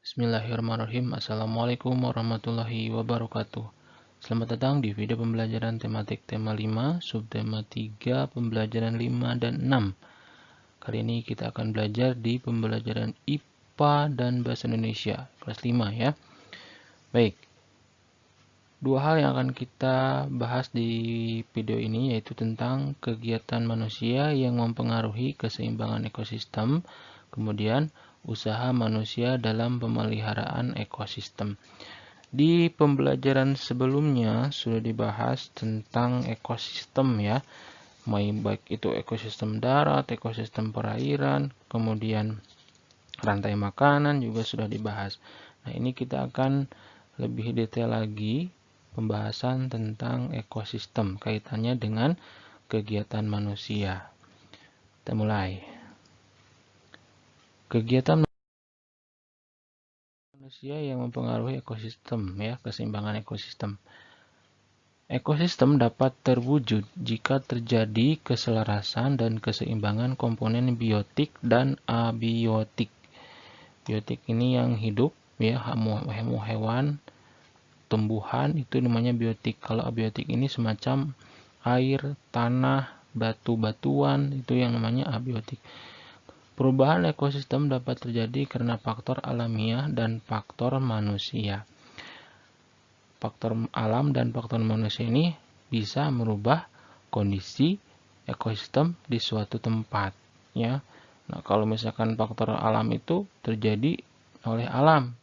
Bismillahirrahmanirrahim. Assalamualaikum warahmatullahi wabarakatuh. Selamat datang di video pembelajaran tematik tema 5, subtema 3, pembelajaran 5 dan 6. Kali ini kita akan belajar di pembelajaran IPA dan Bahasa Indonesia, kelas 5 ya. Baik, dua hal yang akan kita bahas di video ini yaitu tentang kegiatan manusia yang mempengaruhi keseimbangan ekosistem, kemudian usaha manusia dalam pemeliharaan ekosistem. Di pembelajaran sebelumnya sudah dibahas tentang ekosistem ya, baik itu ekosistem darat, ekosistem perairan, kemudian rantai makanan juga sudah dibahas. Nah, ini kita akan lebih detail lagi pembahasan tentang ekosistem kaitannya dengan kegiatan manusia. Kita mulai. Kegiatan manusia yang mempengaruhi ekosistem ya, keseimbangan ekosistem. Ekosistem dapat terwujud jika terjadi keselarasan dan keseimbangan komponen biotik dan abiotik. Biotik ini yang hidup ya, hewan, tumbuhan itu namanya biotik. Kalau abiotik ini semacam air, tanah, batu-batuan itu yang namanya abiotik. Perubahan ekosistem dapat terjadi karena faktor alamiah dan faktor manusia. Faktor alam dan faktor manusia ini bisa merubah kondisi ekosistem di suatu tempat ya. Nah, kalau misalkan faktor alam itu terjadi oleh alam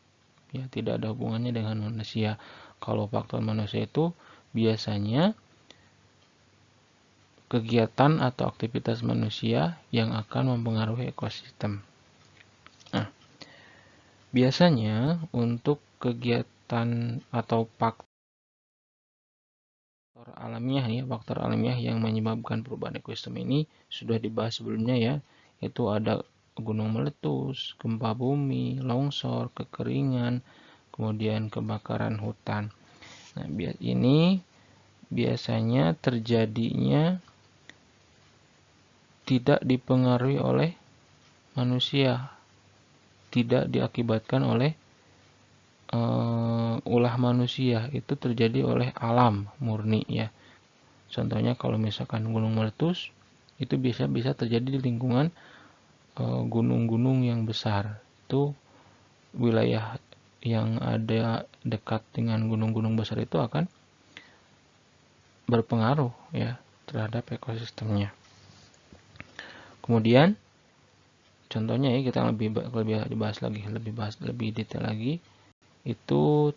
ya, tidak ada hubungannya dengan manusia. Kalau faktor manusia itu biasanya kegiatan atau aktivitas manusia yang akan mempengaruhi ekosistem. Nah, biasanya untuk kegiatan atau faktor alamiah ya, faktor alamiah yang menyebabkan perubahan ekosistem ini sudah dibahas sebelumnya ya, yaitu ada gunung meletus, gempa bumi, longsor, kekeringan, kemudian kebakaran hutan. Nah, ini biasanya terjadinya tidak dipengaruhi oleh manusia, tidak diakibatkan oleh ulah manusia, itu terjadi oleh alam murni ya. Contohnya kalau misalkan gunung meletus itu bisa terjadi di lingkungan gunung-gunung yang besar. Itu wilayah yang ada dekat dengan gunung-gunung besar itu akan berpengaruh ya terhadap ekosistemnya. Kemudian contohnya ya, kita lebih dibahas lagi, lebih detail lagi, itu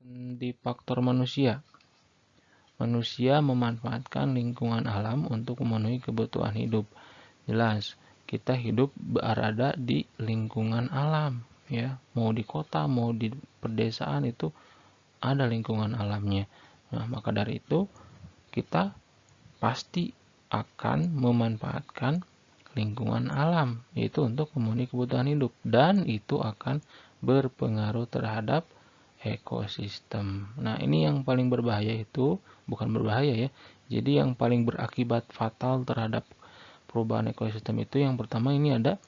di faktor manusia. Manusia memanfaatkan lingkungan alam untuk memenuhi kebutuhan hidup. Jelas, kita hidup berada di lingkungan alam ya. Mau di kota, mau di pedesaan itu ada lingkungan alamnya. Nah, maka dari itu kita pasti akan memanfaatkan lingkungan alam yaitu untuk memenuhi kebutuhan hidup, dan itu akan berpengaruh terhadap ekosistem. Nah, ini yang paling berbahaya itu, bukan berbahaya ya, jadi yang paling berakibat fatal terhadap perubahan ekosistem itu yang pertama ini ada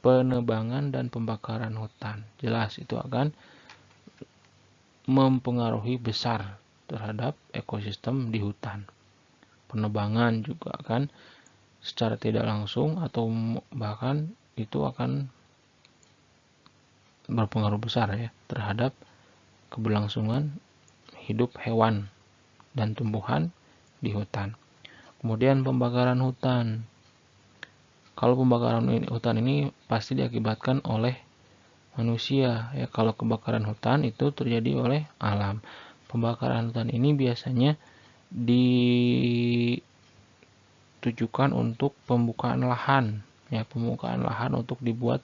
penebangan dan pembakaran hutan. Jelas itu akan mempengaruhi besar terhadap ekosistem di hutan. Penebangan juga akan secara tidak langsung atau bahkan itu akan berpengaruh besar ya terhadap keberlangsungan hidup hewan dan tumbuhan di hutan. Kemudian pembakaran hutan. Kalau pembakaran hutan ini pasti diakibatkan oleh manusia ya. Kalau kebakaran hutan itu terjadi oleh alam. Pembakaran hutan ini biasanya ditujukan untuk pembukaan lahan ya, pembukaan lahan untuk dibuat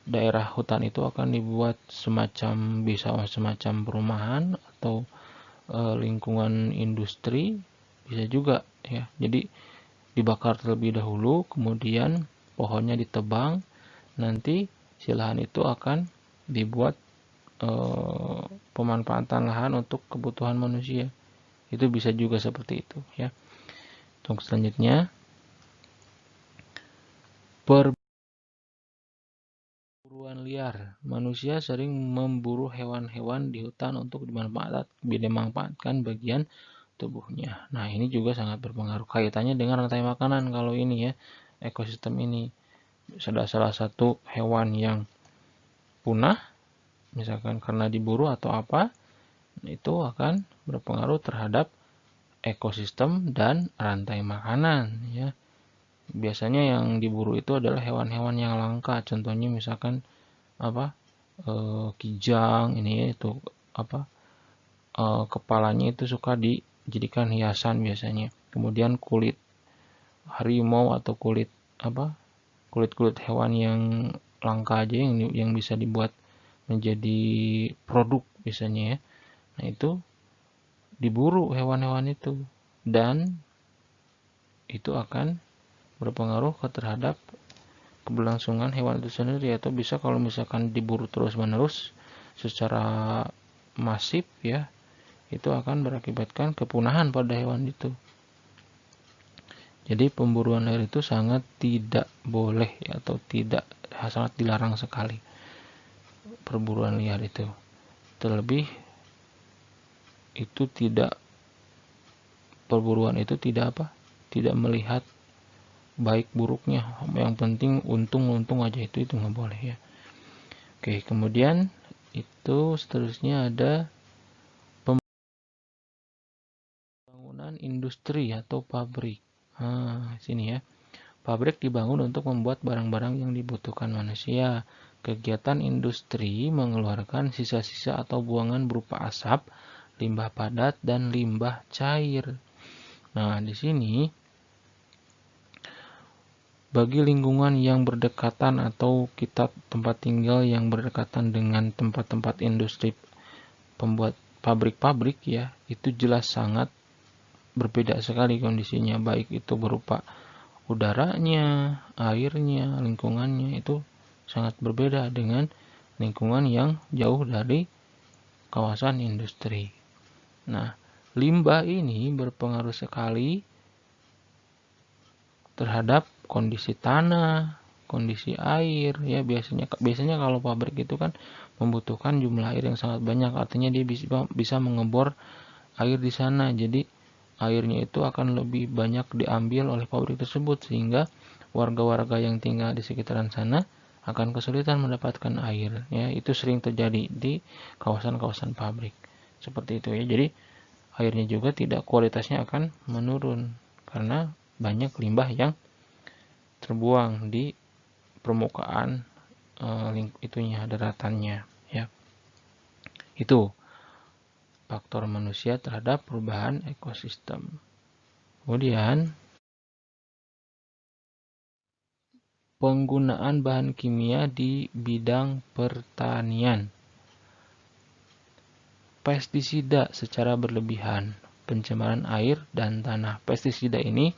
daerah hutan itu akan dibuat semacam perumahan atau lingkungan industri, bisa juga ya. Jadi dibakar terlebih dahulu, kemudian pohonnya ditebang, nanti si lahan itu akan dibuat pemanfaatan lahan untuk kebutuhan manusia. Itu bisa juga seperti itu ya. Untuk selanjutnya, perburuan liar. Manusia sering memburu hewan-hewan di hutan untuk dimanfaatkan bagian tubuhnya. Nah, ini juga sangat berpengaruh kaitannya dengan rantai makanan kalau ini ya, ekosistem ini. Ada salah satu hewan yang punah, misalkan karena diburu atau apa, itu akan berpengaruh terhadap ekosistem dan rantai makanan ya. Biasanya yang diburu itu adalah hewan-hewan yang langka, contohnya misalkan kijang ini itu kepalanya itu suka dijadikan hiasan biasanya. Kemudian kulit harimau atau kulit hewan yang langka aja yang bisa dibuat menjadi produk biasanya ya. Nah, itu diburu hewan-hewan itu dan itu akan berpengaruh terhadap keberlangsungan hewan itu sendiri, atau bisa kalau misalkan diburu terus-menerus secara masif ya, itu akan berakibatkan kepunahan pada hewan itu. Jadi pemburuan liar itu sangat tidak boleh ya, atau sangat dilarang sekali perburuan liar itu. Terlebih itu perburuan itu tidak melihat baik buruknya, yang penting untung aja, itu nggak boleh ya. Oke, kemudian itu seterusnya ada pembangunan industri atau pabrik. Sini ya, pabrik dibangun untuk membuat barang-barang yang dibutuhkan manusia. Kegiatan industri mengeluarkan sisa-sisa atau buangan berupa asap, limbah padat, dan limbah cair. Nah, di sini bagi lingkungan yang berdekatan atau kita tempat tinggal yang berdekatan dengan tempat-tempat industri pembuat pabrik-pabrik ya, itu jelas sangat berbeda sekali kondisinya, baik itu berupa udaranya, airnya, lingkungannya, itu sangat berbeda dengan lingkungan yang jauh dari kawasan industri. Nah, limbah ini berpengaruh sekali terhadap kondisi tanah, kondisi air ya. Biasanya kalau pabrik itu kan membutuhkan jumlah air yang sangat banyak, artinya dia bisa mengebor air di sana. Jadi airnya itu akan lebih banyak diambil oleh pabrik tersebut, sehingga warga-warga yang tinggal di sekitaran sana akan kesulitan mendapatkan air ya. Itu sering terjadi di kawasan-kawasan pabrik seperti itu ya. Jadi airnya juga kualitasnya akan menurun karena banyak limbah yang terbuang di permukaan daratannya ya. Itu faktor manusia terhadap perubahan ekosistem. Kemudian penggunaan bahan kimia di bidang pertanian. Pestisida secara berlebihan, pencemaran air dan tanah. Pestisida ini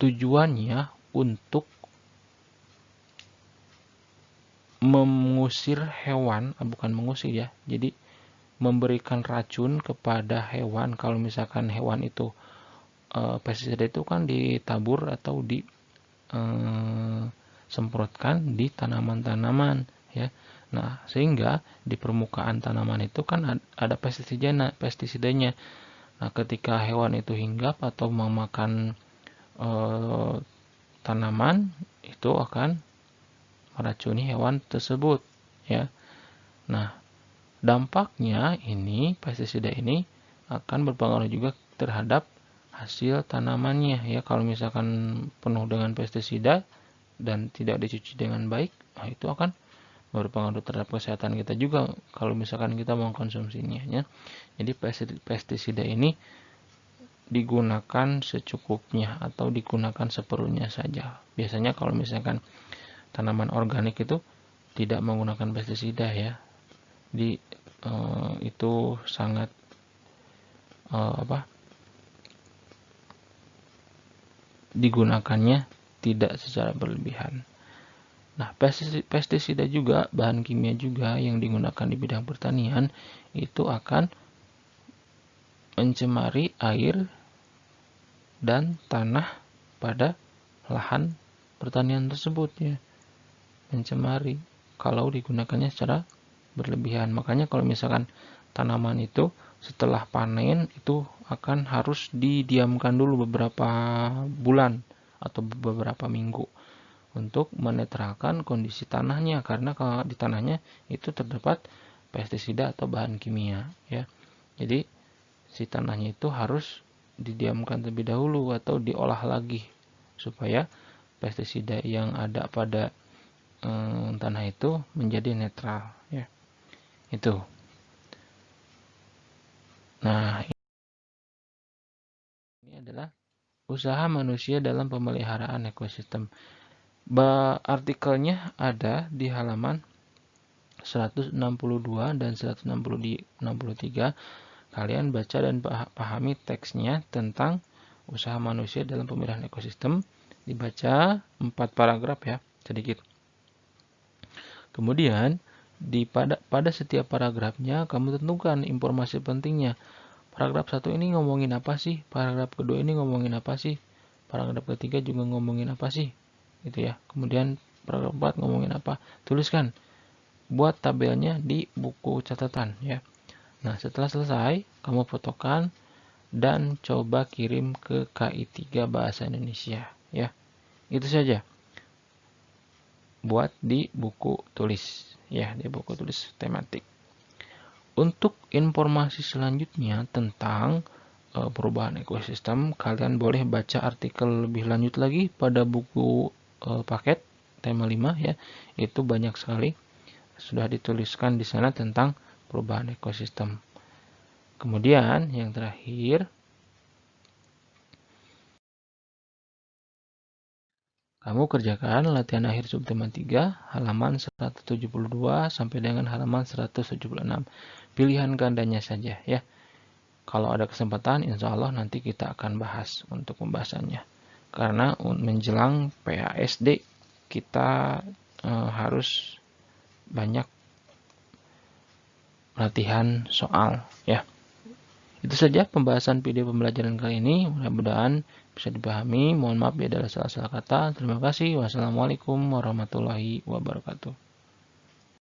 tujuannya untuk mengusir hewan, bukan mengusir ya, jadi memberikan racun kepada hewan. Kalau misalkan hewan itu pestisida itu kan ditabur atau disemprotkan di tanaman-tanaman ya. Nah, sehingga di permukaan tanaman itu kan ada pestisidanya. Nah, ketika hewan itu hinggap atau memakan tanaman, itu akan meracuni hewan tersebut ya. Nah, dampaknya ini pestisida ini akan berpengaruh juga terhadap hasil tanamannya ya. Kalau misalkan penuh dengan pestisida dan tidak dicuci dengan baik, nah itu akan berpengaruh terhadap kesehatan kita juga kalau misalkan kita mengkonsumsinya ya. Jadi pestisida ini digunakan secukupnya atau digunakan seperlunya saja. Biasanya kalau misalkan tanaman organik itu tidak menggunakan pestisida ya. Itu sangat digunakannya tidak secara berlebihan. Nah, pestisida juga, bahan kimia juga yang digunakan di bidang pertanian itu akan mencemari air dan tanah pada lahan pertanian tersebut ya. mencemari kalau digunakannya secara berlebihan. Makanya kalau misalkan tanaman itu setelah panen itu akan harus didiamkan dulu beberapa bulan atau beberapa minggu untuk menetralkan kondisi tanahnya, karena kalau di tanahnya itu terdapat pestisida atau bahan kimia ya. Jadi si tanahnya itu harus didiamkan terlebih dahulu atau diolah lagi supaya pestisida yang ada pada tanah itu menjadi netral ya. Itu. Nah, ini adalah usaha manusia dalam pemeliharaan ekosistem. Artikelnya ada di halaman 162 dan 163. Kalian baca dan pahami teksnya tentang usaha manusia dalam pemeliharaan ekosistem. Dibaca 4 paragraf ya, sedikit. Kemudian pada setiap paragrafnya kamu tentukan informasi pentingnya. Paragraf 1 ini ngomongin apa sih? Paragraf kedua ini ngomongin apa sih? Paragraf ketiga juga ngomongin apa sih? Gitu ya. Kemudian paragraf 4 ngomongin apa? Tuliskan. Buat tabelnya di buku catatan ya. Nah, setelah selesai, kamu fotokan dan coba kirim ke KI3 Bahasa Indonesia ya. Itu saja. Buat di buku tulis ya, di buku tulis tematik. Untuk informasi selanjutnya tentang perubahan ekosistem, kalian boleh baca artikel lebih lanjut lagi pada buku paket tema 5 ya. Itu banyak sekali sudah dituliskan di sana tentang perubahan ekosistem. Kemudian yang terakhir, kamu kerjakan latihan akhir subtema 3 halaman 172 sampai dengan halaman 176. Pilihan gandanya saja ya. Kalau ada kesempatan, insya Allah nanti kita akan bahas untuk pembahasannya. Karena menjelang PASD kita harus banyak latihan soal ya. Itu saja pembahasan video pembelajaran kali ini. Mudah-mudahan bisa dipahami. Mohon maaf ya adalah salah-salah kata. Terima kasih. Wassalamualaikum warahmatullahi wabarakatuh.